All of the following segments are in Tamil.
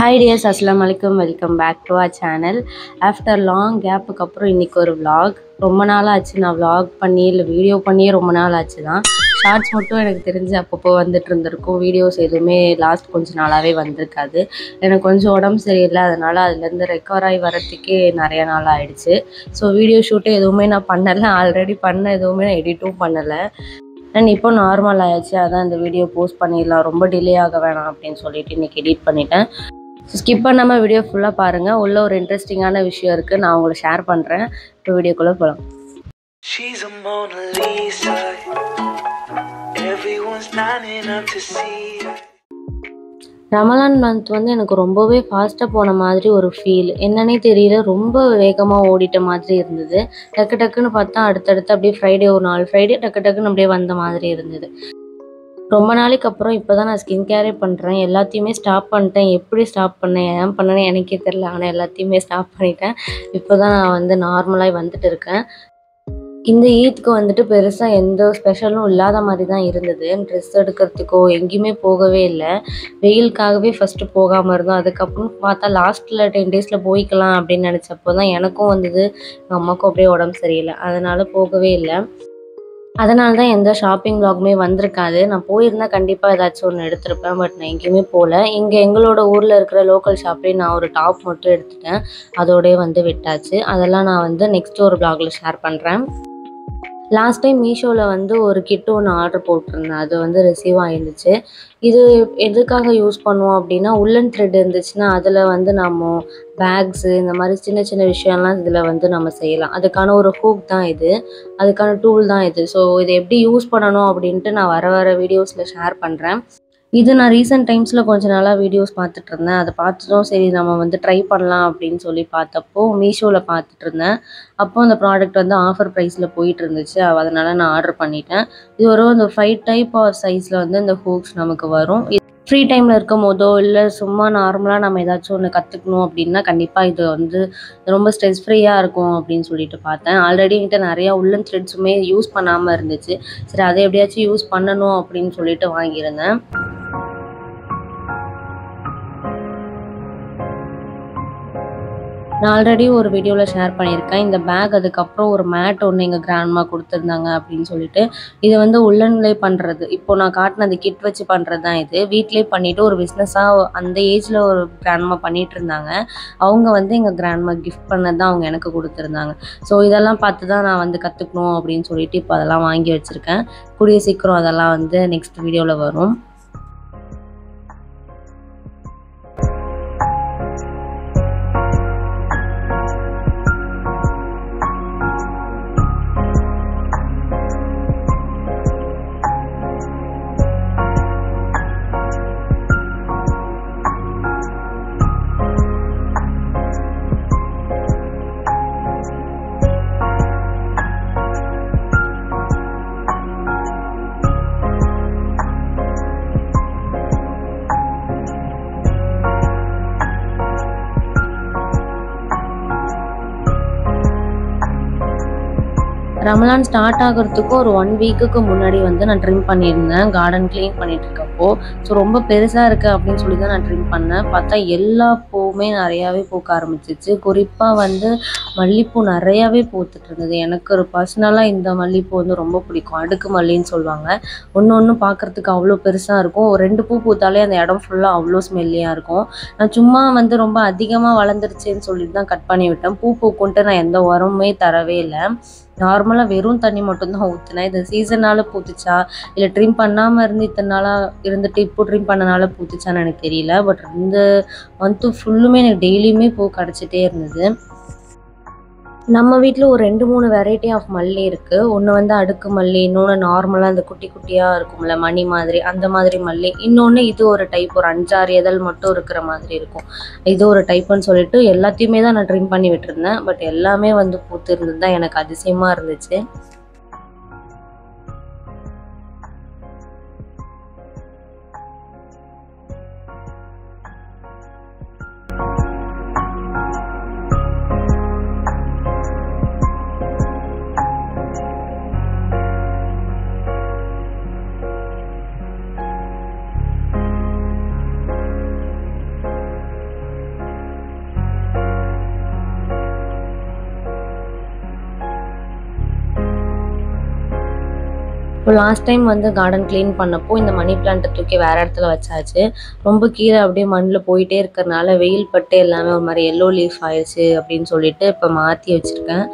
Hi dears, Assalamu alaikum. Welcome back to our channel. After long gap அப்புறம் இன்னைக்கு ஒரு vlog. ரொம்ப நாள் ஆச்சு நான் vlog பண்ணி இல்லை வீடியோ பண்ணியே ரொம்ப நாள் ஆச்சு தான். ஷார்ட்ஸ் மட்டும் எனக்கு தெரிஞ்சு அப்பப்போ வந்துட்டு இருந்திருக்கும். வீடியோஸ் எதுவுமே லாஸ்ட் கொஞ்சம் நாளாகவே வந்திருக்காது. எனக்கு கொஞ்சம் உடம்பு சரியில்லை, அதனால் அதுலேருந்து ரெக்கவர் ஆகி வரத்துக்கே நிறைய நாள் ஆயிடுச்சு. ஸோ வீடியோ ஷூட்டு எதுவுமே நான் பண்ணலை, ஆல்ரெடி பண்ண எதுவுமே நான் எடிட்டும் பண்ணலை. அண்ட் இப்போ நார்மல் ஆயிடுச்சு, அதான் இந்த வீடியோ போஸ்ட் பண்ணிடலாம், ரொம்ப டிலே ஆக வேணாம் அப்படின்னு சொல்லிட்டு இன்றைக்கி எடிட் பண்ணிட்டேன். ஸ்கிப் பண்ணாமல் வீடியோ ஃபுல்லாக பாருங்கள், உள்ள ஒரு இன்ட்ரெஸ்டிங்கான விஷயம் இருக்குது, நான் உங்களை ஷேர் பண்ணுறேன். இப்போ வீடியோக்குள்ளே போகலாம். ரமலான் மந்த் வந்து எனக்கு ரொம்பவே ஃபாஸ்ட்டாக போன மாதிரி ஒரு ஃபீல், என்னன்னே தெரியல, ரொம்ப வேகமாக ஓடிட்ட மாதிரி இருந்தது. டக்கு டக்குன்னு பார்த்தா அடுத்தடுத்து அப்படியே ஃப்ரைடே ஒரு 4 ஃப்ரைடே டக்கு டக்குன்னு அப்படியே வந்த மாதிரி இருந்தது. ரொம்ப நாளைக்கு அப்புறம் இப்போ தான் நான் ஸ்கின் கேரே பண்ணுறேன். எல்லாத்தையுமே ஸ்டாப் பண்ணிட்டேன். எப்படி ஸ்டாப் பண்ணேன், ஏன் பண்ணேன்னு எனக்கே தெரில, ஆனால் எல்லாத்தையுமே ஸ்டாப் பண்ணிட்டேன். இப்போ தான் நான் வந்து நார்மலாக வந்துட்டு இருக்கேன். இந்த ஈத்க்கு வந்துட்டு பெருசாக எந்த ஸ்பெஷலும் இல்லாத மாதிரி தான் இருந்தது. ட்ரெஸ் எடுக்கிறதுக்கோ எங்கேயுமே போகவே இல்லை. வெயிலுக்காகவே ஃபஸ்ட்டு போகாமல் இருந்தோம். அதுக்கப்புறம் பார்த்தா லாஸ்ட்டில் 10 டேஸில் போய்க்கலாம் அப்படின்னு நினச்சப்போ தான் எனக்கும் வந்தது, எங்கள் அம்மாவுக்கும் அப்படியே உடம்பு சரியில்லை, அதனால் போகவே இல்லை. அதனால தான் எந்த ஷாப்பிங் vlogமே வந்திருக்காது. நான் போயிருந்தால் கண்டிப்பாக ஏதாச்சும் ஒன்று எடுத்திருப்பேன். பட் நான் எங்கேயுமே போகல. இங்கே எங்களோட ஊரில் இருக்கிற லோக்கல் ஷாப்லேயே நான் ஒரு டாப் மட்டும் எடுத்துட்டேன், அதோடய வந்து விட்டாச்சு. அதெல்லாம் நான் வந்து நெக்ஸ்ட் ஒரு vlogல ஷேர் பண்ணுறேன். லாஸ்ட் டைம் மீஷோவில் வந்து ஒரு கிட்டு ஒன்று ஆர்டர் போட்டிருந்தேன், அது வந்து ரிசீவ் ஆகிருந்துச்சு. இது எதுக்காக யூஸ் பண்ணுவோம் அப்படின்னா, உள்ளன் த்ரெட் இருந்துச்சுன்னா அதில் வந்து நம்ம பேக்ஸு இந்த மாதிரி சின்ன சின்ன விஷயம்லாம் இதில் வந்து நம்ம செய்யலாம். அதுக்கான ஒரு ஹூக் தான் இது, அதுக்கான டூல் தான் இது. ஸோ இதை எப்படி யூஸ் பண்ணணும் அப்படின்ட்டு நான் வர வீடியோஸில் ஷேர் பண்ணுறேன். இது நான் ரீசெண்ட் டைம்ஸில் கொஞ்ச நாளாக வீடியோஸ் பார்த்துட்டு இருந்தேன். அதை பார்த்துட்டும் சரி நம்ம வந்து ட்ரை பண்ணலாம் அப்படின்னு சொல்லி பார்த்தப்போ மீஷோவில் பார்த்துட்டு இருந்தேன். அப்போ அந்த ப்ராடக்ட் வந்து ஆஃபர் ப்ரைஸில் போயிட்டு இருந்துச்சு, அதனால் நான் ஆர்டர் பண்ணிட்டேன். இது ஒரு அந்த 5 டைப் ஆஃப் சைஸில் வந்து இந்த ஹூக்ஸ் நமக்கு வரும். ஃப்ரீ டைமில் இருக்கும் போதோ இல்லை சும்மா நார்மலாக நம்ம ஏதாச்சும் ஒன்று கற்றுக்கணும் அப்படின்னா கண்டிப்பாக இது வந்து ரொம்ப ஸ்ட்ரெஸ் ஃப்ரீயாக இருக்கும் அப்படின்னு சொல்லிட்டு பார்த்தேன். ஆல்ரெடி என்கிட்ட நிறையா உள்ளன் த்ரெட்ஸுமே யூஸ் பண்ணாமல் இருந்துச்சு. சரி அதை எப்படியாச்சும் யூஸ் பண்ணணும் அப்படின்னு சொல்லிட்டு வாங்கியிருந்தேன். நான் ஆல்ரெடி ஒரு வீடியோவில் ஷேர் பண்ணியிருக்கேன் இந்த பேக். அதுக்கப்புறம் ஒரு மேட் ஒன்று எங்கள் கிராண்ட்மா கொடுத்துருந்தாங்க அப்படின்னு சொல்லிட்டு. இது வந்து உள்ளன்லே பண்ணுறது, இப்போது நான் காட்டின அந்த கிட் வச்சு பண்ணுறது தான் இது. வீட்டிலே பண்ணிவிட்டு ஒரு பிஸ்னஸாக அந்த ஏஜில் ஒரு கிராண்ட்மா பண்ணிகிட்டு இருந்தாங்க. அவங்க வந்து எங்கள் கிராண்ட்மா கிஃப்ட் பண்ணது தான் அவங்க எனக்கு கொடுத்துருந்தாங்க. ஸோ இதெல்லாம் பார்த்து தான் நான் வந்து கற்றுக்கணும் அப்படின்னு சொல்லிட்டு இப்போ அதெல்லாம் வாங்கி வச்சுருக்கேன். கூடிய சீக்கிரம் அதெல்லாம் வந்து நெக்ஸ்ட் வீடியோவில் வரும். ரமலான் ஸ்டார்ட் ஆகிறதுக்கு ஒரு 1 வீக்குக்கு முன்னாடி வந்து நான் ட்ரிம் பண்ணியிருந்தேன், கார்டன் க்ளீன் பண்ணிட்டு இருக்கப்போ. ஸோ ரொம்ப பெருசாக இருக்குது அப்படின்னு சொல்லி தான் நான் ட்ரிம் பண்ணேன். பார்த்தா எல்லா பூவுமே நிறையாவே பூக்க ஆரம்பிச்சிச்சு. குறிப்பாக வந்து மல்லிப்பூ நிறையாவே பூத்துட்டு இருந்தது. எனக்கு ஒரு பர்சனலாக இந்த மல்லிப்பூ வந்து ரொம்ப பிடிக்கும், அடுக்கு மல்லின்னு சொல்லுவாங்க. ஒன்று பார்க்குறதுக்கு அவ்வளோ பெருசாக இருக்கும். ஒரு 2 பூ பூத்தாலே அந்த இடம் ஃபுல்லாக அவ்வளோ ஸ்மெல்லியாக இருக்கும். நான் சும்மா வந்து ரொம்ப அதிகமாக வளர்ந்துருச்சேன்னு சொல்லிட்டு தான் கட் பண்ணி விட்டேன். பூக்குன்ட்டு நான் எந்த உரமுமே தரவே இல்லை, நார்மலாக வெறும் தண்ணி மட்டும்தான் ஊற்றுனேன். இது சீசனால் பூத்துச்சா இல்லை ட்ரிம் பண்ணாமல் இருந்து இத்தனை நாளாக இருந்துட்டு இப்போ ட்ரிம் பண்ணனால பூத்துச்சான்னு எனக்கு தெரியல. பட் இந்த மந்த்து ஃபுல்லுமே எனக்கு டெய்லியுமே பூ கிடச்சிட்டே இருந்தது. நம்ம வீட்டில் ஒரு 2-3 வெரைட்டி ஆஃப் மல்லி இருக்குது. ஒன்று வந்து அடுக்கு மல்லி, இன்னொன்று நார்மலாக அந்த குட்டி குட்டியாக இருக்கும்ல மணி மாதிரி, அந்த மாதிரி மல்லி. இன்னொன்று இது ஒரு டைப், ஒரு 5-6 இதழ் மட்டும் இருக்கிற மாதிரி இருக்கும், இது ஒரு டைப்புன்னு சொல்லிட்டு எல்லாத்தையுமே தான் நான் ட்ரிம் பண்ணி விட்டுருந்தேன். பட் எல்லாமே வந்து பூத்து இருந்தது தான் எனக்கு அதிசயமாக இருந்துச்சு. லாஸ்ட் டைம் வந்து கார்டன் க்ளீன் பண்ணப்போ இந்த மணி பிளான்ட்டை தூக்கி வேறு இடத்துல வச்சாச்சு. ரொம்ப கீழே அப்படியே மண்ணில் போயிட்டே இருக்கிறனால வெயில் பட்டு எல்லாமே ஒரு மாதிரி எல்லோ லீஃப் ஆயிடுச்சு அப்படின்னு சொல்லிட்டு இப்போ மாற்றி வச்சுருக்கேன்.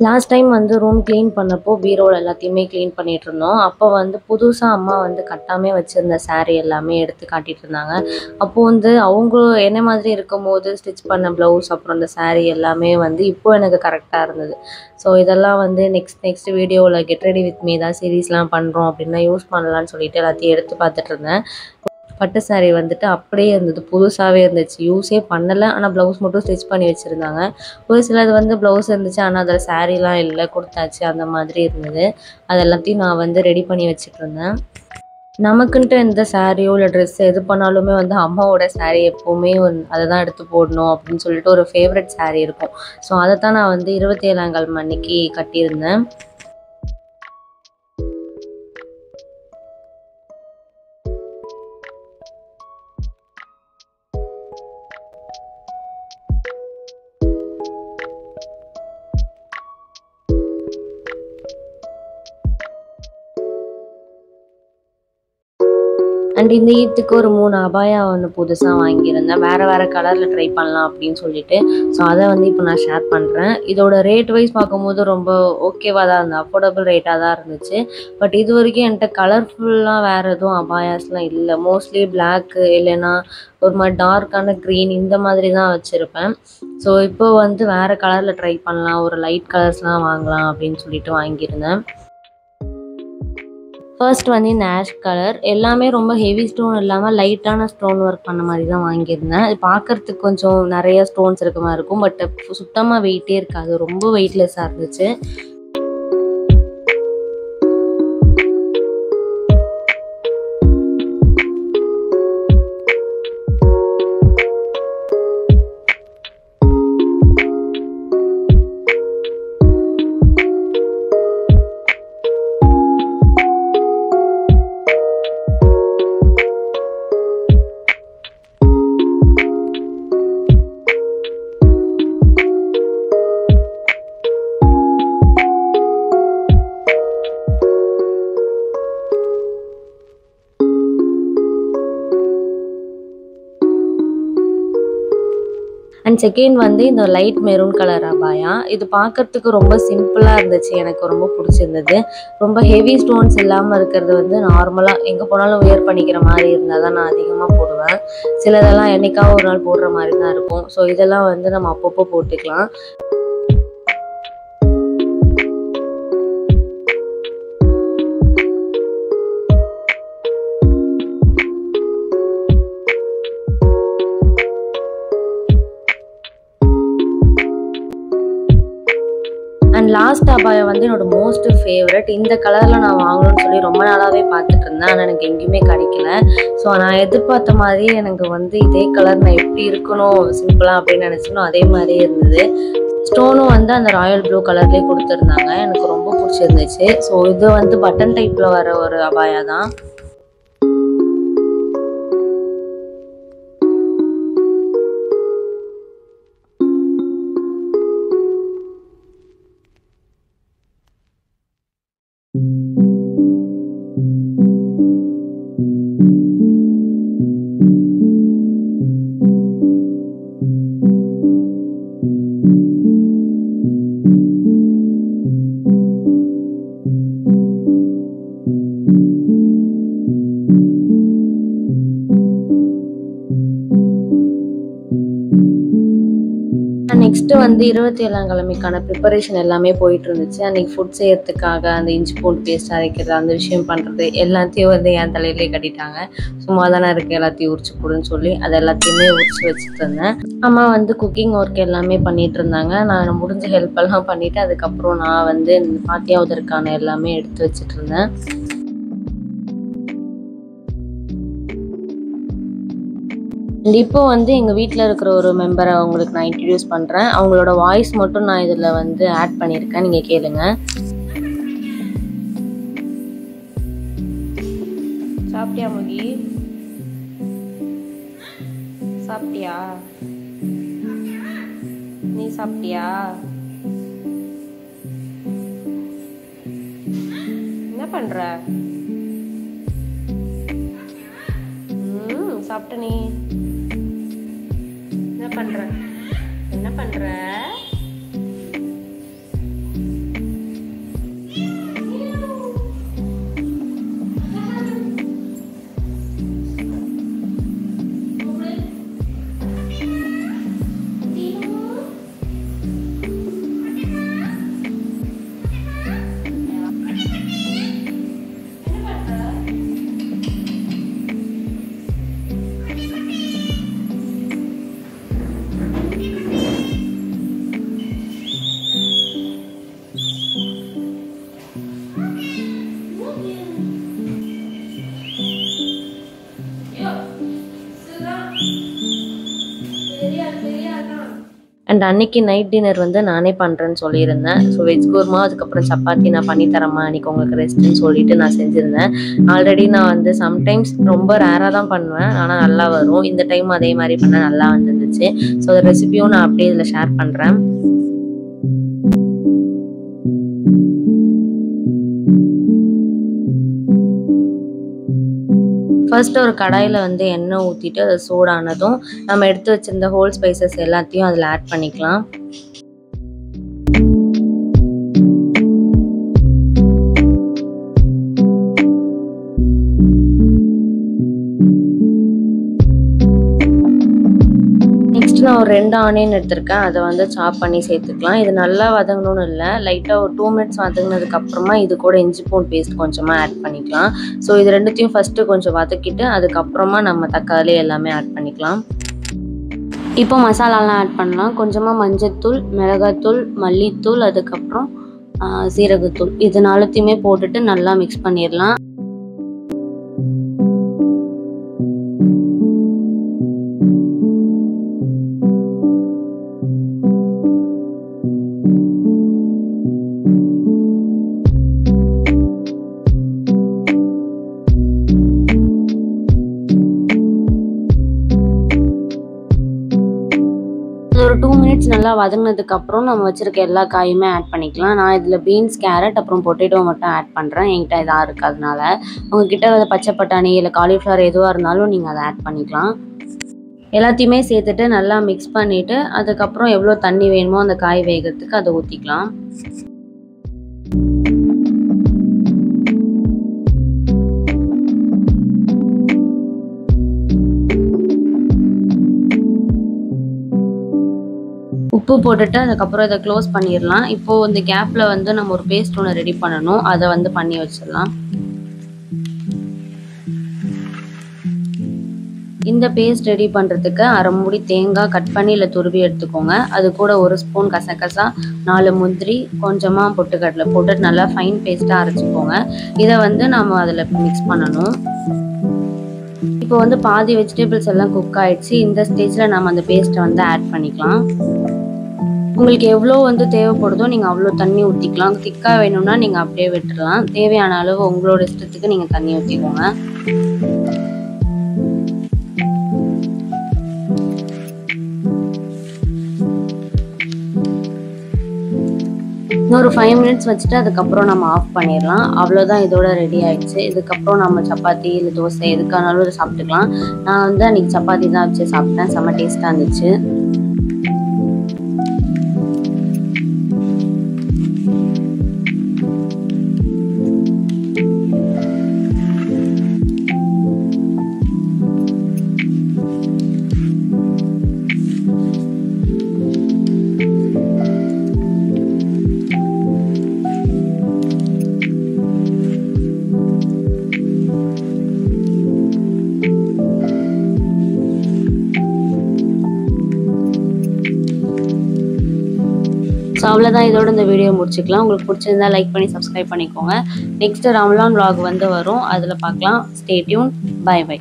லாஸ்ட் டைம் வந்து ரூம் க்ளீன் பண்ணப்போ பீரோவில் எல்லாத்தையுமே க்ளீன் பண்ணிகிட்டு இருந்தோம். அப்போ வந்து புதுசாக அம்மா வந்து கட்டாமே வச்சுருந்த சாரீ எல்லாமே எடுத்து காட்டிகிட்டு இருந்தாங்க. அப்போது வந்து அவங்க என்ன மாதிரி இருக்கும்போது ஸ்டிச் பண்ண ப்ளவுஸ் அப்புறம் அந்த சாரீ எல்லாமே வந்து இப்போ எனக்கு கரெக்டாக இருந்தது. ஸோ இதெல்லாம் வந்து நெக்ஸ்ட் வீடியோவில் கெட் ரெடி வித் மீ தான் சீரீஸ்லாம் பண்ணுறோம் அப்படின்னா யூஸ் பண்ணலான்னு சொல்லிட்டு எல்லாத்தையும் எடுத்து பார்த்துட்டு இருந்தேன். பட்டு சாரீ வந்துட்டு அப்படியே இருந்தது, புதுசாகவே இருந்துச்சு, யூஸே பண்ணலை. ஆனால் ப்ளவுஸ் மட்டும் ஸ்டிச் பண்ணி வச்சுருந்தாங்க. ஒரு சிலது வந்து ப்ளவுஸ் இருந்துச்சு ஆனால் அதில் சாரீலாம் இல்லை, கொடுத்தாச்சு, அந்த மாதிரி இருந்தது. அது எல்லாத்தையும் நான் வந்து ரெடி பண்ணி வச்சுட்டு இருந்தேன். நமக்குன்ட்டு எந்த சாரியோ இல்லை ட்ரெஸ் எது பண்ணாலுமே வந்து அம்மாவோட சாரீ எப்போவுமே அதை தான் எடுத்து போடணும் அப்படின்னு சொல்லிட்டு ஒரு ஃபேவரட் சாரீ இருக்கும். ஸோ அதை தான் நான் வந்து 27ஆம் கிழமை அன்னைக்கு கட்டியிருந்தேன். அண்ட் இந்த ஈத்துக்கு ஒரு 3 அபாயா ஒன்று புதுசாக வாங்கியிருந்தேன். வேறு கலரில் ட்ரை பண்ணலாம் அப்படின்னு சொல்லிட்டு. ஸோ அதை வந்து இப்போ நான் ஷேர் பண்ணுறேன். இதோட ரேட் வைஸ் பார்க்கும்போது ரொம்ப ஓகேவாக தான் இருந்தது, அஃபோர்டபுள் ரேட்டாக தான் இருந்துச்சு. பட் இது வரைக்கும் என்கிட்ட கலர்ஃபுல்லாக வேறு எதுவும் அபாயாஸ்லாம் இல்லை. மோஸ்ட்லி பிளாக்கு இல்லைன்னா ஒரு மாதிரி டார்க்கான க்ரீன் இந்த மாதிரி தான் வச்சுருப்பேன். ஸோ இப்போ வந்து வேறு கலரில் ட்ரை பண்ணலாம், ஒரு லைட் கலர்ஸ்லாம் வாங்கலாம் அப்படின்னு சொல்லிட்டு வாங்கியிருந்தேன். ஃபர்ஸ்ட் வந்து இந்த ஆஷ் கலர் எல்லாமே ரொம்ப ஹெவி ஸ்டோன் இல்லாமல் லைட்டான ஸ்டோன் ஒர்க் பண்ண மாதிரி தான் வாங்கியிருந்தேன். அது பார்க்குறதுக்கு கொஞ்சம் நிறைய ஸ்டோன்ஸ் இருக்க மாதிரி இருக்கும், பட் சுத்தமாக வெயிட்டே இருக்காது, ரொம்ப வெயிட்லெஸ்ஸாக இருந்துச்சு. அண்ட் செகண்ட் வந்து இந்த லைட் மெரூன் கலர் அபாயா. இது பார்க்கறதுக்கு ரொம்ப சிம்பிளாக இருந்துச்சு, எனக்கு ரொம்ப பிடிச்சிருந்தது. ரொம்ப ஹெவி ஸ்டோன்ஸ் இல்லாமல் இருக்கிறது வந்து நார்மலாக எங்கே போனாலும் வியர் பண்ணிக்கிற மாதிரி இருந்தால் தான் நான் அதிகமாக போடுவேன். சிலதெல்லாம் என்னைக்காவது ஒரு நாள் போடுற மாதிரி தான் இருக்கும். ஸோ இதெல்லாம் வந்து நம்ம அப்பப்போ போட்டுக்கலாம். அண்ட் லாஸ்ட் அபாயா வந்து என்னோட மோஸ்ட் ஃபேவரட். இந்த கலரில் நான் வாங்கணும்னு சொல்லி ரொம்ப நாளாகவே பார்த்துட்டு இருந்தேன், ஆனால் எனக்கு எங்கேயுமே கிடைக்கல. ஸோ நான் எதிர்பார்த்த மாதிரியே எனக்கு வந்து இதே கலர் நான் எப்படி இருக்கணும் சிம்பிளாக அப்படின்னு நினச்சினோ அதே மாதிரியே இருந்தது. ஸ்டோனும் வந்து அந்த ராயல் ப்ளூ கலர்லேயே கொடுத்துருந்தாங்க, எனக்கு ரொம்ப பிடிச்சிருந்துச்சு. ஸோ இது வந்து பட்டன் டைப்பில் வர ஒரு அபாயா தான். வந்து 27ஆம் கிழமைக்கான ப்ரிப்பரேஷன் எல்லாமே போயிட்டு இருந்துச்சு. அன்னைக்கு ஃபுட் செய்யறதுக்காக அந்த இஞ்சி பூண்டு பேஸ்ட் அரைக்கிறது, அந்த விஷயம் பண்ணுறது எல்லாத்தையும் வந்து என் தலையிலே கட்டிட்டாங்க. சும்மா தானே இருக்குது, எல்லாத்தையும் உரிச்சு கொடுன்னு சொல்லி அது எல்லாத்தையுமே உரிச்சு வச்சுட்டு இருந்தேன். அம்மா வந்து குக்கிங் ஒர்க் எல்லாமே பண்ணிட்டு இருந்தாங்க. நான் முடிஞ்ச ஹெல்ப் எல்லாம் பண்ணிவிட்டு அதுக்கப்புறம் நான் வந்து பாத்தியாவதற்கான எல்லாமே எடுத்து வச்சுட்டு இருந்தேன். இப்போ வந்து எங்கள் வீட்டில் இருக்கிற ஒரு மெம்பரை அவங்களுக்கு நான் இன்ட்ரடியூஸ் பண்ணுறேன். அவங்களோட வாய்ஸ் மட்டும் நான் இதில் வந்து ஆட் பண்ணியிருக்கேன், நீங்கள் கேளுங்க. சாப்பிட்டியா முகி? சாப்பிட்டியா? நீ சாப்பிட்டியா? என்ன பண்ற? சாப்பிட்ட நீ என்ன பண்ற? என்ன பண்ற? அண்ட் அன்னைக்கு நைட் டின்னர் வந்து நானே பண்ணுறேன்னு சொல்லியிருந்தேன். ஸோ வெஜ் குருமா, அதுக்கப்புறம் சப்பாத்தி நான் பண்ணித்தரேம்மா அன்றைக்கி உங்களுக்கு ரெஸ்ட்டுன்னு சொல்லிட்டு நான் செஞ்சுருந்தேன். ஆல்ரெடி நான் வந்து சம்டைம்ஸ் ரொம்ப ரேராக தான் பண்ணுவேன், ஆனால் நல்லா வரும். இந்த டைம் அதே மாதிரி பண்ண நல்லா வந்துருந்துச்சு. ஸோ அந்த ரெசிபியும் நான் அப்படியே இதில் ஷேர் பண்ணுறேன். ஃபர்ஸ்ட்டு ஒரு கடாயில் வந்து எண்ணெய் ஊற்றிட்டு அதை சூடானதும் நம்ம எடுத்து வச்சுருந்த ஹோல் ஸ்பைசஸ் எல்லாத்தையும் அதில் ஆட் பண்ணிக்கலாம். நெக்ஸ்ட் நான் ஒரு 2 ஆனியன் எடுத்திருக்கேன், அதை வந்து சாப் பண்ணி சேர்த்துக்கலாம். இது நல்லா வதங்கணும்னு இல்லை, லைட்டாக ஒரு 2 மினிட்ஸ் வதங்கினதுக்கப்புறமா இது கூட இஞ்சி பூண்டு பேஸ்ட் கொஞ்சமாக ஆட் பண்ணிக்கலாம். ஸோ இது ரெண்டுத்தையும் ஃபஸ்ட்டு கொஞ்சம் வதக்கிட்டு அதுக்கப்புறமா நம்ம தக்காளி எல்லாமே ஆட் பண்ணிக்கலாம். இப்போ மசாலாலாம் ஆட் பண்ணலாம். கொஞ்சமாக மஞ்சத்தூள், மிளகாத்தூள், மல்லித்தூள், அதுக்கப்புறம் சீரகத்தூள், இது நாலுத்தையுமே போட்டுட்டு நல்லா மிக்ஸ் பண்ணிடலாம். ஒரு 2 மினிட்ஸ் நல்லா வதங்கினதுக்கப்புறம் நம்ம வச்சுருக்க எல்லா காயுமே ஆட் பண்ணிக்கலாம். நான் இதில் பீன்ஸ், கேரட், அப்புறம் பொட்டேட்டோ மட்டும் ஆட் பண்ணுறேன். என்கிட்ட இதாக இருக்கிறதுனால. உங்ககிட்ட பச்சை பட்டாணி இல்லை காலிஃப்ளவர் எதுவாக இருந்தாலும் நீங்கள் அதை ஆட் பண்ணிக்கலாம். எல்லாத்தையுமே சேர்த்துட்டு நல்லா மிக்ஸ் பண்ணிவிட்டு அதுக்கப்புறம் எவ்வளோ தண்ணி வேணுமோ அந்த காய் வேகிறதுக்கு அதை ஊற்றிக்கலாம். உப்பு போட்டுட்டு அதுக்கப்புறம் இதை க்ளோஸ் பண்ணிடலாம். இப்போது இந்த கேப்பில் வந்து நம்ம ஒரு பேஸ்ட் ஒன்று ரெடி பண்ணணும், அதை வந்து பண்ணி வச்சிடலாம். இந்த பேஸ்ட் ரெடி பண்ணுறதுக்கு அரை மூடி தேங்காய் கட் பண்ணி இல்லை துருவி எடுத்துக்கோங்க. அது கூட 1 ஸ்பூன் கசகசா, 4 முந்திரி, கொஞ்சமாக பொட்டுக்கடலை போட்டு நல்லா ஃபைன் பேஸ்ட்டாக அரைச்சிக்கோங்க. இதை வந்து நம்ம அதில் மிக்ஸ் பண்ணணும். இப்போ வந்து பாதி வெஜிடபிள்ஸ் எல்லாம் குக் ஆகிடுச்சு. இந்த ஸ்டேஜில் நம்ம அந்த பேஸ்ட்டை வந்து ஆட் பண்ணிக்கலாம். உங்களுக்கு எவ்வளோ வந்து தேவைப்படுதோ நீங்கள் அவ்வளோ தண்ணி ஊற்றிக்கலாம். திக்காக வேணும்னா நீங்கள் அப்படியே விட்டுடலாம். தேவையான அளவு உங்களோட இஷ்டத்துக்கு நீங்கள் தண்ணி ஊற்றிக்கோங்க. இன்னொரு 5 மினிட்ஸ் வச்சுட்டு அதுக்கப்புறம் நம்ம ஆஃப் பண்ணிடலாம். அவ்வளோதான், இதோட ரெடி ஆகிடுச்சு. இதுக்கப்புறம் நம்ம சப்பாத்தி இல்லை தோசை எதுக்கானாலும் இதை சாப்பிட்டுக்கலாம். நான் வந்து அன்றைக்கி சப்பாத்தி தான் வச்சு சாப்பிட்டேன், செம்ம டேஸ்ட்டாக இருந்துச்சு. ஸோ அவ்வளோதான், இதோட இந்த வீடியோ முடிச்சுக்கலாம். உங்களுக்கு பிடிச்சிருந்தா லைக் பண்ணி சப்ஸ்கிரைப் பண்ணிக்கோங்க. நெக்ஸ்ட் ரமலான் vlog வந்து வரும், அதில் பார்க்கலாம். Stay tuned. Bye by.